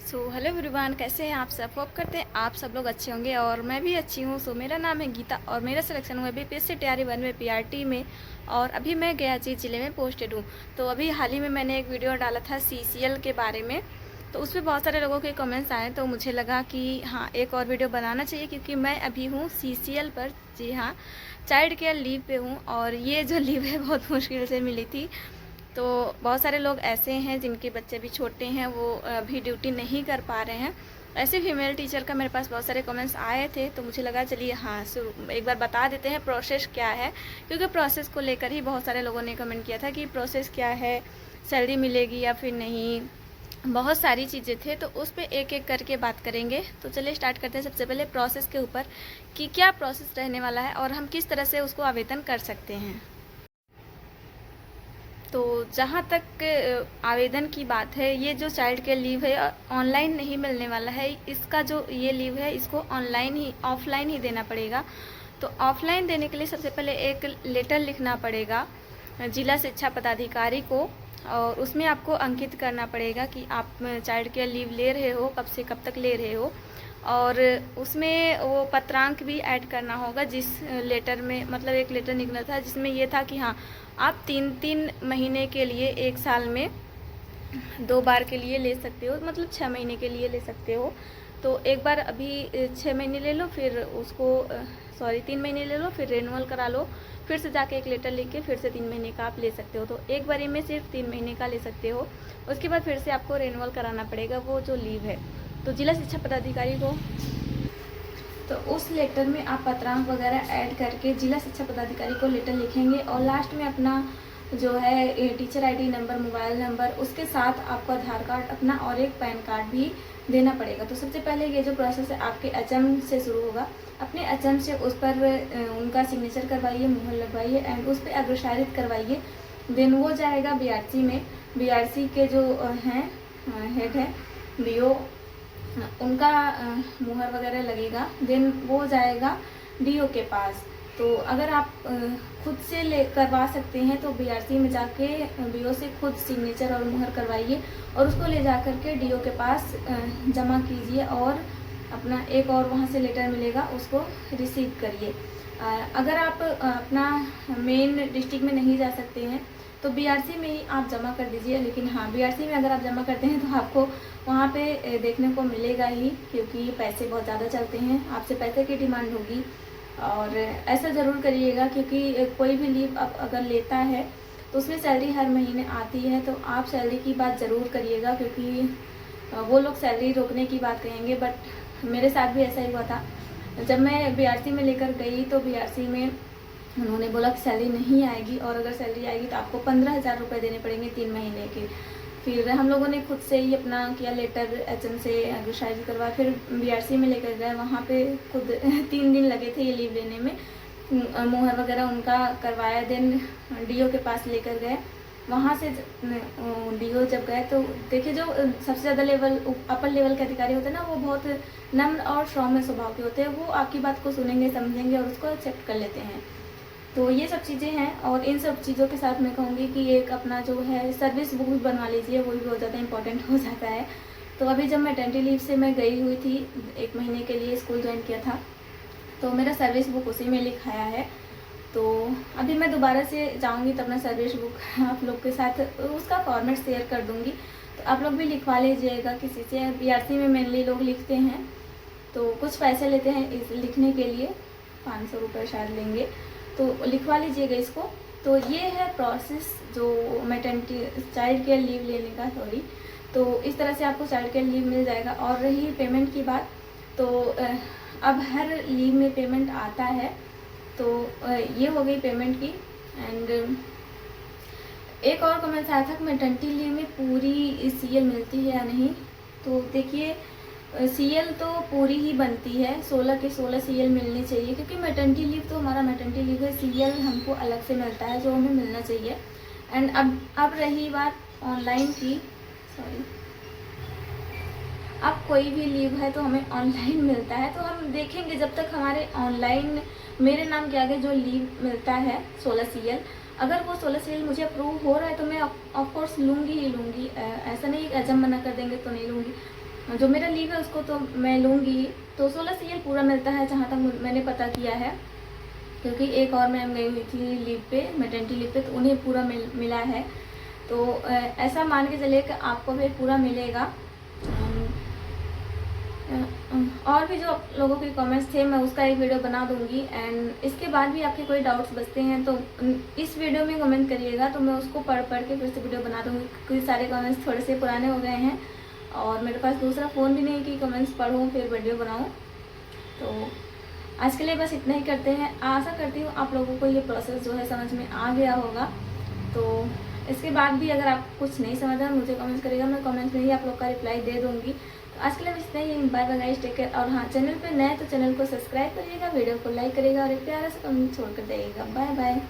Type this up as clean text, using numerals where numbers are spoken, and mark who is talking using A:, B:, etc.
A: Hello everyone, कैसे हैं आप सब। होप करते हैं आप सब लोग अच्छे होंगे और मैं भी अच्छी हूँ। मेरा नाम है गीता और मेरा सिलेक्शन हुआ है बीपीएससी तैयारी 1 में पीआरटी में। और अभी मैं गयाची जिले में पोस्टेड हूँ। तो अभी हाल ही में मैंने एक वीडियो डाला था सीसीएल के बारे में। तो उस पर बहुत सारे लोगों के कमेंट्स आए, तो मुझे लगा कि हाँ, एक और वीडियो बनाना चाहिए क्योंकि मैं अभी हूँ सीसीएल पर। जी हाँ, चाइल्ड केयर लीव पे हूँ और ये जो लीव है बहुत मुश्किल से मिली थी। तो बहुत सारे लोग ऐसे हैं जिनके बच्चे भी छोटे हैं, वो अभी ड्यूटी नहीं कर पा रहे हैं। ऐसे फीमेल टीचर का मेरे पास बहुत सारे कमेंट्स आए थे, तो मुझे लगा चलिए हाँ एक बार बता देते हैं प्रोसेस क्या है। क्योंकि प्रोसेस को लेकर ही बहुत सारे लोगों ने कमेंट किया था कि प्रोसेस क्या है, सैलरी मिलेगी या फिर नहीं, बहुत सारी चीज़ें थे। तो उस पर एक एक करके बात करेंगे। तो चलिए स्टार्ट करते हैं सबसे पहले प्रोसेस के ऊपर कि क्या प्रोसेस रहने वाला है और हम किस तरह से उसको आवेदन कर सकते हैं। तो जहाँ तक आवेदन की बात है, ये जो चाइल्ड केयर लीव है ऑनलाइन नहीं मिलने वाला है। इसका जो ये लीव है इसको ऑफलाइन ही देना पड़ेगा। तो ऑफलाइन देने के लिए सबसे पहले एक लेटर लिखना पड़ेगा जिला शिक्षा पदाधिकारी को, और उसमें आपको अंकित करना पड़ेगा कि आप चाइल्ड केयर लीव ले रहे हो, कब से कब तक ले रहे हो। और उसमें वो पत्रांक भी ऐड करना होगा। जिस लेटर में मतलब एक लेटर निकला था जिसमें ये था कि हाँ, आप 3-3 महीने के लिए, एक साल में 2 बार के लिए ले सकते हो, मतलब 6 महीने के लिए ले सकते हो। तो एक बार अभी 6 महीने ले लो, फिर उसको 3 महीने ले लो, फिर रेनुअल करा लो, फिर से जाके एक लेटर लेके फिर से 3 महीने का आप ले सकते हो। तो एक बारी में सिर्फ 3 महीने का ले सकते हो, उसके बाद फिर से आपको रेनुअल कराना पड़ेगा वो जो लीव है। तो जिला शिक्षा पदाधिकारी को, तो उस लेटर में आप पत्रांक वगैरह ऐड करके जिला शिक्षा पदाधिकारी को लेटर लिखेंगे और लास्ट में अपना जो है teacher ID number, mobile number, उसके साथ आपको आधार कार्ड अपना और एक पैन कार्ड भी देना पड़ेगा। तो सबसे पहले ये जो प्रोसेस है आपके एचएम से शुरू होगा। अपने एचएम से उस पर उनका सिग्नेचर करवाइए, मुहर लगवाइए एंड उस पर अग्रसारित करवाइए। देन वो जाएगा बीआरसी में। बीआरसी के जो हैं हेड है बीओ, उनका मुहर वगैरह लगेगा। देन वो जाएगा डीओ के पास। तो अगर आप खुद से ले करवा सकते हैं तो बीआरसी में जाके बीओ से खुद सिग्नेचर और मुहर करवाइए और उसको ले जा कर के डीओ के पास जमा कीजिए और अपना एक और वहाँ से लेटर मिलेगा उसको रिसीव करिए। अगर आप अपना मेन डिस्ट्रिक्ट में नहीं जा सकते हैं तो बीआरसी में ही आप जमा कर दीजिए। लेकिन हाँ, बीआरसी में अगर आप जमा करते हैं तो आपको वहाँ पे देखने को मिलेगा ही, क्योंकि पैसे बहुत ज़्यादा चलते हैं, आपसे पैसे की डिमांड होगी। और ऐसा ज़रूर करिएगा क्योंकि कोई भी लीव आप अगर लेता है तो उसमें सैलरी हर महीने आती है। तो आप सैलरी की बात ज़रूर करिएगा, क्योंकि वो लोग सैलरी रोकने की बात कहेंगे। बट मेरे साथ भी ऐसा ही हुआ था। जब मैं बीआरसी में लेकर गई तो बीआरसी में उन्होंने बोला कि सैलरी नहीं आएगी, और अगर सैलरी आएगी तो आपको 15,000 रुपये देने पड़ेंगे 3 महीने के। फिर हम लोगों ने खुद से ही अपना किया, लेटर एचएम से अग्रसारित करवा, फिर बीआरसी में लेकर गए। वहाँ पे खुद 3 दिन लगे थे ये लीव लेने में। मुहर वगैरह उनका करवाया। देन डीओ के पास लेकर गए। वहाँ से डीओ जब गए तो देखिए, जो सबसे ज़्यादा लेवल अपर लेवल के अधिकारी होते हैं ना, वो बहुत नम्र और सौम्य स्वभाव के होते हैं। वो आपकी बात को सुनेंगे, समझेंगे और उसको एक्सेप्ट कर लेते हैं। तो ये सब चीज़ें हैं। और इन सब चीज़ों के साथ मैं कहूँगी कि एक अपना जो है सर्विस बुक भी बनवा लीजिए, वो भी बहुत ज़्यादा इंपॉर्टेंट हो जाता है। तो अभी जब मैं टेंटी लीव से मैं गई हुई थी, 1 महीने के लिए स्कूल ज्वाइन किया था, तो मेरा सर्विस बुक उसी में लिखाया है। तो अभी मैं दोबारा से जाऊंगी तो अपना सर्विस बुक आप लोग के साथ उसका फॉर्मेट शेयर कर दूंगी। तो आप लोग भी लिखवा लीजिएगा किसी से। बीआरसी में मेनली लोग लिखते हैं, तो कुछ पैसे लेते हैं इस लिखने के लिए, 500 रुपये शायद लेंगे। तो लिखवा लीजिएगा इसको। तो ये है प्रोसेस जो मैटरनिटी चाइल्ड केयर लीव लेने का। तो इस तरह से आपको चाइल्ड केयर लीव मिल जाएगा। और रही पेमेंट की बात, तो अब हर लीव में पेमेंट आता है। तो ये हो गई पेमेंट की। एंड एक और कमेंट आया था कि मैटरनिटी लीव में पूरी सीएल मिलती है या नहीं। तो देखिए, सीएल तो पूरी ही बनती है, 16 के 16 सीएल मिलनी चाहिए, क्योंकि मैटरनिटी लीव तो हमारा मैटरनिटी लीव है, सीएल हमको अलग से मिलता है जो हमें मिलना चाहिए। एंड अब रही बात ऑनलाइन की, अब कोई भी लीव है तो हमें ऑनलाइन मिलता है। तो हम देखेंगे जब तक हमारे ऑनलाइन मेरे नाम के आगे जो लीव मिलता है 16 सीएल, अगर वो 16 सीएल मुझे अप्रूव हो रहा है तो मैं ऑफकोर्स लूँगी ही लूँगी। ऐसा नहीं एग्जाम मना कर देंगे तो नहीं लूँगी। जो मेरा लीव है उसको तो मैं लूँगी। तो 16 CL पूरा मिलता है जहाँ तक मैंने पता किया है, क्योंकि एक और मैम गई हुई थी लीव पे, मैटरनिटी लीव पे, तो उन्हें पूरा मिला है। तो ऐसा मान के चलिए कि आपको भी पूरा मिलेगा। और भी जो आप लोगों के कमेंट्स थे मैं उसका एक वीडियो बना दूंगी। एंड इसके बाद भी आपके कोई डाउट्स बचते हैं तो इस वीडियो में कमेंट करिएगा, तो मैं उसको पढ़ के फिर से वीडियो बना दूंगी, क्योंकि सारे कमेंट्स थोड़े से पुराने हो गए हैं और मेरे पास दूसरा फ़ोन भी नहीं कि कमेंट्स पढ़ूँ फिर वीडियो बनाऊँ। तो आज के लिए बस इतना ही करते हैं। आशा करती हूँ आप लोगों को ये प्रोसेस जो है समझ में आ गया होगा। तो इसके बाद भी अगर आप कुछ नहीं समझ आए मुझे कमेंट करिएगा, मैं कमेंट में ही आप लोग का रिप्लाई दे दूँगी। तो आज के लिए बस इतना ही। Bye bye guys, take care. और हाँ, चैनल पे नए तो चैनल को सब्सक्राइब करिएगा, वीडियो को लाइक करिएगा और एक प्यारा सा कमेंट छोड़ कर जाइएगा। Bye bye.